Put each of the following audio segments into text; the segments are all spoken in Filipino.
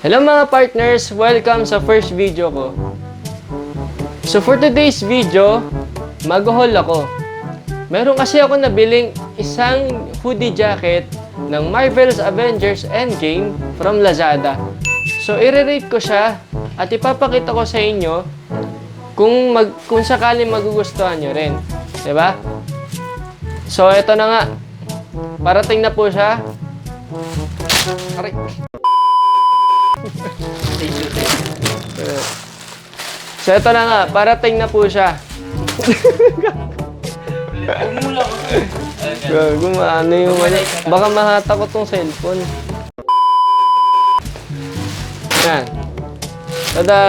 Hello mga partners! Welcome sa first video ko. So for today's video, mag-haul ako. Meron kasi ako nabiling isang hoodie jacket ng Marvel's Avengers Endgame from Lazada. So i-rate ko siya at ipapakita ko sa inyo kung sakaling magugustuhan nyo rin. Diba? So ito na nga. Parating na po siya. Aray. So ito na nga, parating na po siya. Gumano yung baka mahata ko tong cellphone. Yan. Tada!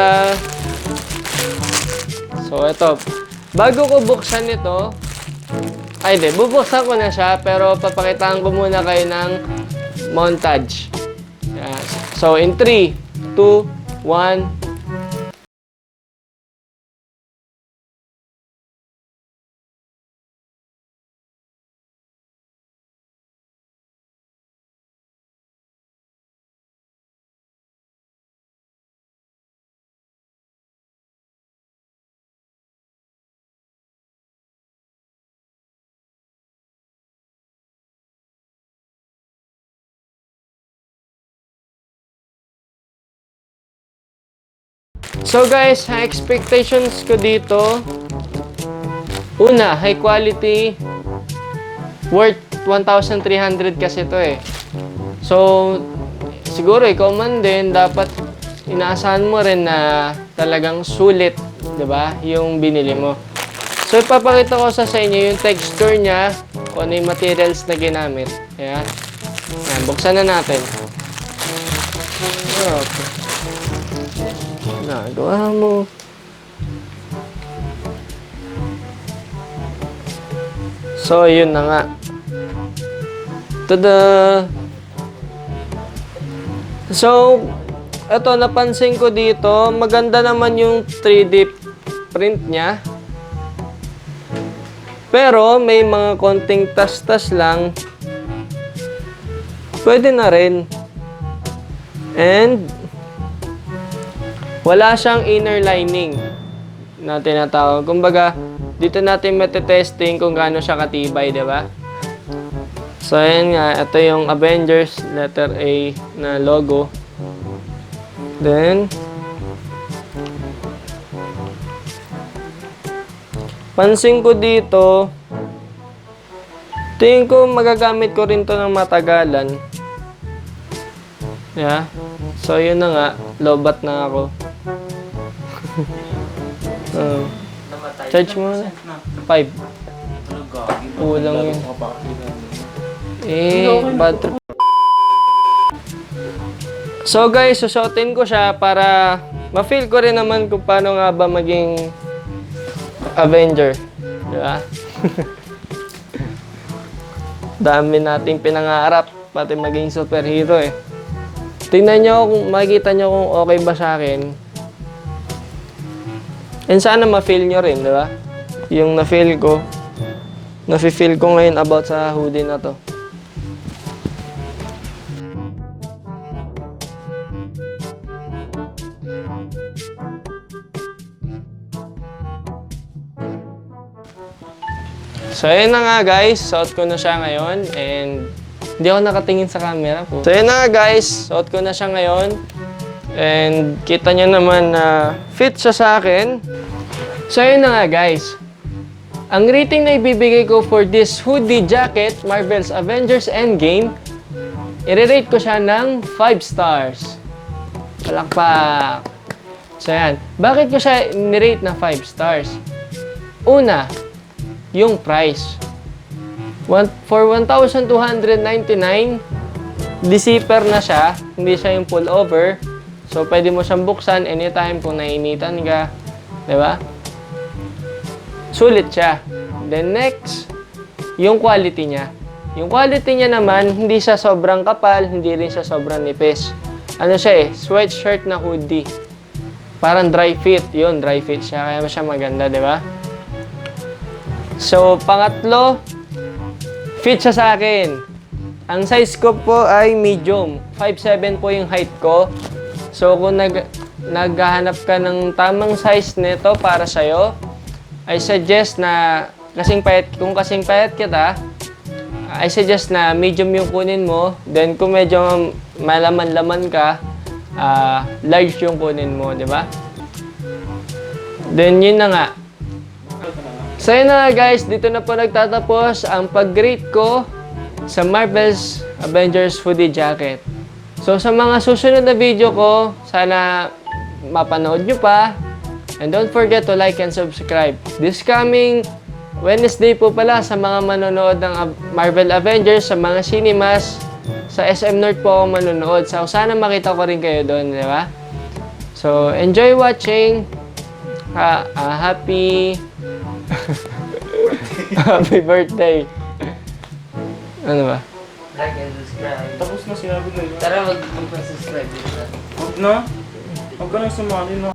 So ito, bago ko buksan ito, ay di, bubuksan ko na siya pero papakitaan ko muna kayo ng montage. Yan. So in 3, 2, 1. So guys, ang expectations ko dito, una, high quality, worth 1,300 kasi ito eh. So, siguro ikaw man din, dapat inaasahan mo rin na talagang sulit, diba? Yung binili mo. So, ipapakita ko sa inyo yung texture niya, kung ano yung materials na ginamit. Ayan. Ayan, buksan na natin. Okay. Nagawa mo. So, yun na nga. Tada! So, eto, napansin ko dito, maganda naman yung 3D print niya. Pero, may mga konting tas-tas lang. Pwede na rin. And, wala siyang inner lining na tinatawag. Kumbaga, dito natin matetesting kung gaano siya katibay, di ba? So, ayan nga. Ito yung Avengers letter A na logo. Then, pansin ko dito, tingin ko magagamit ko rin to ng matagalan. Yeah. So, yun na nga. Lobat na ako. Charge mo na. 5. Kulang yun. Bad trip. So guys, susuotin ko siya para ma-feel ko rin naman kung paano nga ba maging Avenger. Diba? Dami nating pinangarap pati maging superhero eh. Tingnan nyo kung makikita nyo kung okay ba sa akin. And sana ma-feel nyo rin, di ba? Yung na-feel ko. Na-feel ko ngayon about sa hoodie na to. So, ayun na nga guys. Suot ko na siya ngayon. And hindi ako nakatingin sa camera po. So, ayun na nga guys. Suot ko na siya ngayon. And kita nyo naman na fit siya sa akin. So, ayun na nga guys. Ang rating na ibibigay ko for this hoodie jacket, Marvel's Avengers Endgame, i-rate ko siya ng 5 stars. Palakpak! So, ayan. Bakit ko siya ni-rate na 5 stars? Una, yung price. For 1,299, di-zipper na siya. Hindi siya yung pullover. So, pwede mo siyang buksan anytime kung nainitan ka. Diba? Sulit siya. Then next, yung quality niya. Yung quality niya naman, hindi siya sobrang kapal, hindi rin siya sobrang nipis. Ano siya eh, sweatshirt na hoodie. Parang dry fit. Yun, dry fit siya. Kaya siya maganda, di ba? So, pangatlo, fit siya sa akin. Ang size ko po ay medium. 5'7" po yung height ko. So kung naghahanap ka ng tamang size nito para sa'yo, I suggest na kung kasing payat kita, I suggest na medium yung kunin mo. Then kung medyo malaman-laman ka, large yung kunin mo, di ba? Then yun na nga. So yun na nga guys, dito na po nagtatapos ang pag-rate ko sa Marvel's Avengers hoodie jacket. So sa mga susunod na video ko, sana mapanood nyo pa. And don't forget to like and subscribe. This coming Wednesday po pala sa mga manonood ng Marvel Avengers sa mga cinemas, sa SM North po ako manonood. So sana makita ko rin kayo doon, di ba? So enjoy watching. Happy happy birthday. Ano ba? Like and subscribe. Tapos na sinabi na yun. Tara, mag-subscribe dito. Huwag na. Huwag ka nang sumali na.